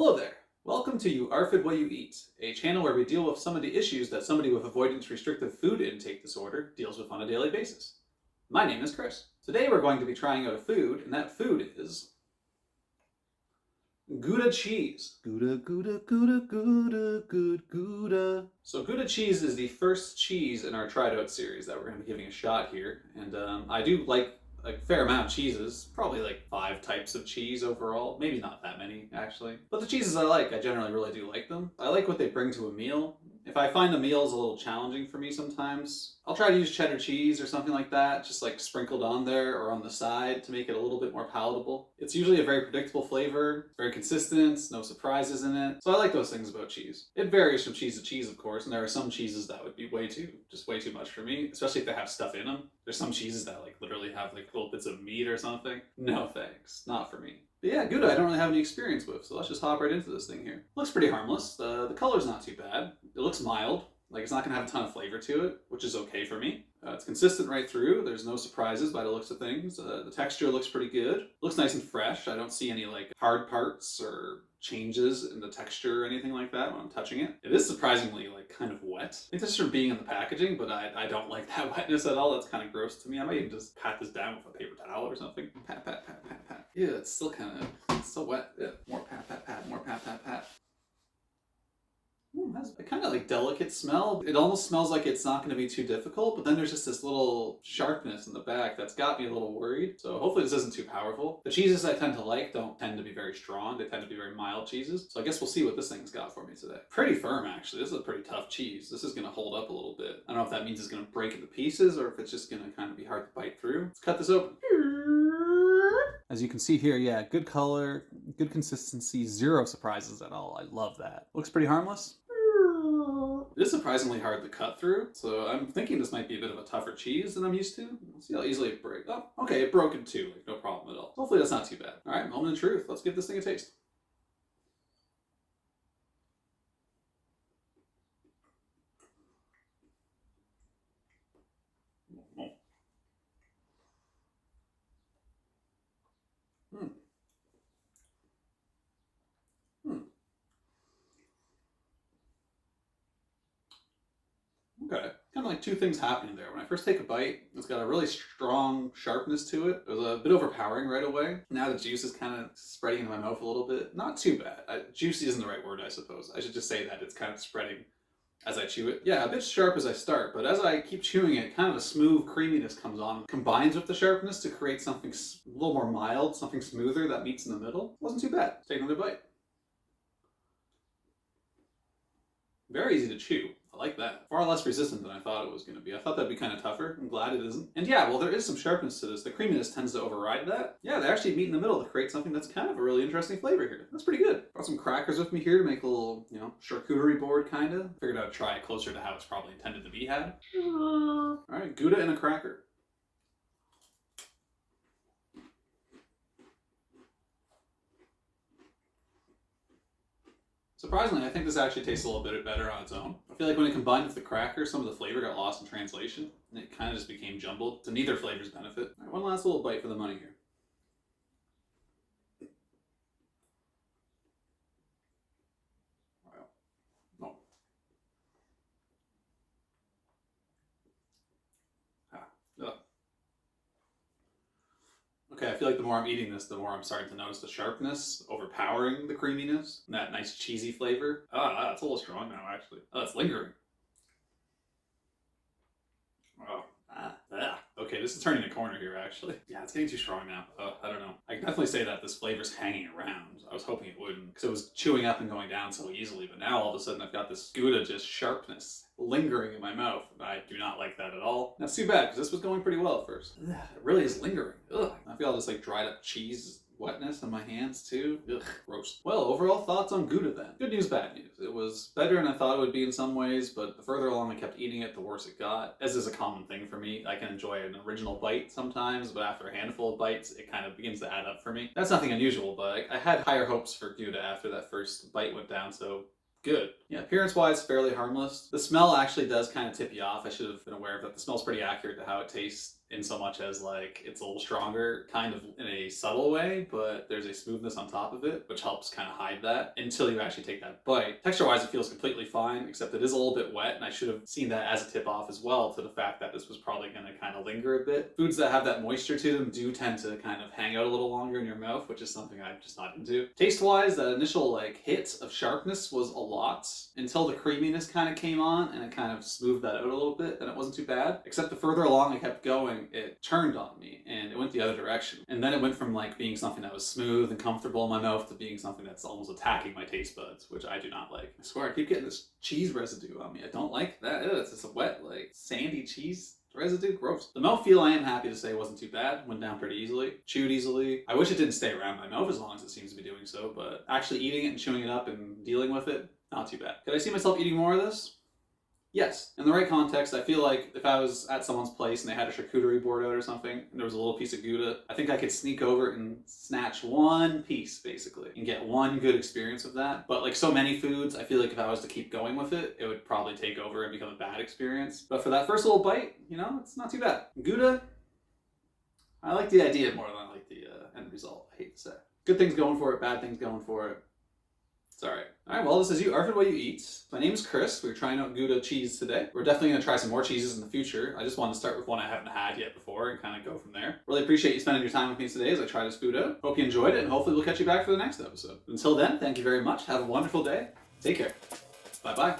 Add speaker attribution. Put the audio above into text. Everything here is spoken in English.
Speaker 1: Hello there! Welcome to uARFIDwhatueat, a channel where we deal with some of the issues that somebody with avoidance restrictive food intake disorder deals with on a daily basis. My name is Chris. Today we're going to be trying out a food, and that food is Gouda cheese. Gouda, Gouda, Gouda, Gouda, Gouda. So Gouda cheese is the first cheese in our tried out series that we're going to be giving a shot here, and I do like a fair amount of cheeses, probably like 5 types of cheese overall, maybe not that many actually. But the cheeses I generally really do like them. I like what they bring to a meal. If I find a meal is a little challenging for me sometimes, I'll try to use cheddar cheese or something like that, just like sprinkled on there or on the side to make it a little bit more palatable. It's usually a very predictable flavor, very consistent, no surprises in it. So I like those things about cheese. It varies from cheese to cheese, of course, and there are some cheeses that would be way too much for me, especially if they have stuff in them. There's some cheeses that like literally have like little bits of meat or something. No thanks, not for me. But yeah, Gouda I don't really have any experience with, so let's just hop right into this thing here. Looks pretty harmless. The color's not too bad. It looks mild. Like, it's not going to have a ton of flavor to it, which is okay for me. It's consistent right through. There's no surprises by the looks of things. The texture looks pretty good. Looks nice and fresh. I don't see any like hard parts or changes in the texture or anything like that when I'm touching it. It is surprisingly like kind of wet. I think that's from being in the packaging, but I don't like that wetness at all. That's kind of gross to me. I might even just pat this down with a paper towel or something. Pat, pat, pat, pat, pat. Yeah, it's still kind of, it's still wet. Yeah, more pat, pat, pat, more pat, pat, pat. It has a kind of like delicate smell. It almost smells like it's not going to be too difficult, but then there's just this little sharpness in the back that's got me a little worried. So hopefully this isn't too powerful. The cheeses I tend to like don't tend to be very strong. They tend to be very mild cheeses. So I guess we'll see what this thing's got for me today. Pretty firm, actually. This is a pretty tough cheese. This is going to hold up a little bit. I don't know if that means it's going to break into pieces or if it's just going to kind of be hard to bite through. Let's cut this open. As you can see here, yeah, good color, good consistency, 0 surprises at all. I love that. Looks pretty harmless. It is surprisingly hard to cut through, so I'm thinking this might be a bit of a tougher cheese than I'm used to. Let's see how easily it breaks. Oh, okay, it broke in 2, like no problem at all. Hopefully that's not too bad. All right, moment of truth. Let's give this thing a taste. Okay, kind of like 2 things happening there. When I first take a bite, it's got a really strong sharpness to it. It was a bit overpowering right away. Now the juice is kind of spreading in my mouth a little bit. Not too bad. Juicy isn't the right word, I suppose. I should just say that it's kind of spreading as I chew it. Yeah, a bit sharp as I start, but as I keep chewing it, kind of a smooth creaminess comes on. Combines with the sharpness to create something a little more mild, something smoother that meets in the middle. Wasn't too bad. Take another bite. Very easy to chew. I like that. Far less resistant than I thought it was going to be. I thought that'd be kind of tougher. I'm glad it isn't. And yeah, well, there is some sharpness to this. The creaminess tends to override that. Yeah, they actually meet in the middle to create something that's kind of a really interesting flavor here. That's pretty good. Brought some crackers with me here to make a little, you know, charcuterie board kind of. Figured I'd try it closer to how it's probably intended to be had. All right, Gouda and a cracker. Surprisingly, I think this actually tastes a little bit better on its own. I feel like when it combined with the cracker, some of the flavor got lost in translation, and it kind of just became jumbled, to neither flavor's benefit. All right, one last little bite for the money here. Wow. No. Ah. Ugh. Okay, I feel like the more I'm eating this, the more I'm starting to notice the sharpness overpowering the creaminess. And that nice cheesy flavor. It's a little strong now, actually. Oh, it's lingering. Oh, okay, this is turning a corner here, actually. Yeah, it's getting too strong now. I don't know. I can definitely say that this flavor's hanging around. I was hoping it wouldn't, because it was chewing up and going down so easily, but now all of a sudden I've got this Gouda just sharpness lingering in my mouth. I do not like that at all. That's too bad, because this was going pretty well at first. Ugh, it really is lingering. Ugh. I feel all this like dried up cheese wetness on my hands too. Ugh, gross. Well, overall thoughts on Gouda then. Good news, bad news. It was better than I thought it would be in some ways, but the further along I kept eating it, the worse it got. As is a common thing for me. I can enjoy an original bite sometimes, but after a handful of bites, it kind of begins to add up for me. That's nothing unusual, but I had higher hopes for Gouda after that first bite went down, so good. Yeah, appearance-wise, fairly harmless. The smell actually does kind of tip you off. I should have been aware of that. The smell's pretty accurate to how it tastes in so much as like it's a little stronger, kind of in a subtle way, but there's a smoothness on top of it, which helps kind of hide that until you actually take that bite. Texture-wise, it feels completely fine, except it is a little bit wet, and I should have seen that as a tip off as well to the fact that this was probably going to kind of linger a bit. Foods that have that moisture to them do tend to kind of hang out a little longer in your mouth, which is something I'm just not into. Taste-wise, that initial like hit of sharpness was a lot until the creaminess kind of came on, and it kind of smoothed that out a little bit, and it wasn't too bad. Except the further along I kept going, it turned on me, and it went the other direction. And then it went from like being something that was smooth and comfortable in my mouth to being something that's almost attacking my taste buds, which I do not like. I swear, I keep getting this cheese residue on me. I don't like that. Ew, it's just a wet, like, sandy cheese residue. Gross. The mouthfeel, I am happy to say, wasn't too bad. Went down pretty easily. Chewed easily. I wish it didn't stay around my mouth as long as it seems to be doing so, but actually eating it and chewing it up and dealing with it, not too bad. Could I see myself eating more of this? Yes. In the right context, I feel like if I was at someone's place and they had a charcuterie board out or something, and there was a little piece of Gouda, I think I could sneak over and snatch one piece, basically, and get one good experience of that. But like so many foods, I feel like if I was to keep going with it, it would probably take over and become a bad experience. But for that first little bite, you know, it's not too bad. Gouda, I like the idea more than I like the end result, I hate to say. Good things going for it, bad things going for it. It's alright. Alright, well, this is uARFID What You Eat. My name is Chris. We're trying out Gouda cheese today. We're definitely going to try some more cheeses in the future. I just wanted to start with one I haven't had yet before and kind of go from there. Really appreciate you spending your time with me today as I try this food out. Hope you enjoyed it, and hopefully we'll catch you back for the next episode. Until then, thank you very much. Have a wonderful day. Take care. Bye-bye.